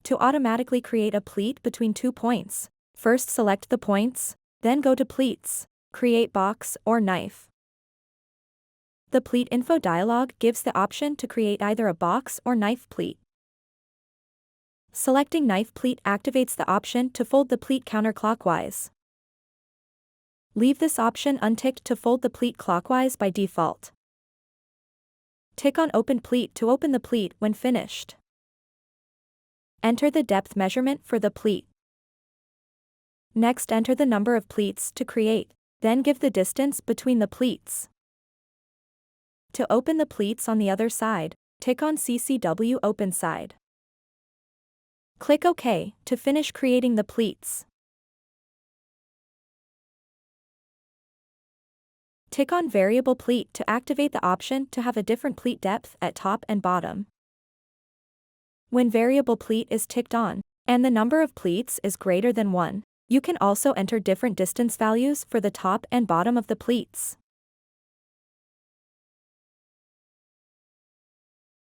To automatically create a pleat between 2 points, first select the points, then go to Pleats, create box or knife. The Pleat Info dialog gives the option to create either a box or knife pleat. Selecting Knife Pleat activates the option to fold the pleat counterclockwise. Leave this option unticked to fold the pleat clockwise by default. Tick on Open Pleat to open the pleat when finished. Enter the depth measurement for the pleat. Next, enter the number of pleats to create, then give the distance between the pleats. To open the pleats on the other side, tick on CCW Open Side. Click OK to finish creating the pleats. Tick on Variable Pleat to activate the option to have a different pleat depth at top and bottom. When Variable Pleat is ticked on, and the number of pleats is greater than 1, you can also enter different distance values for the top and bottom of the pleats.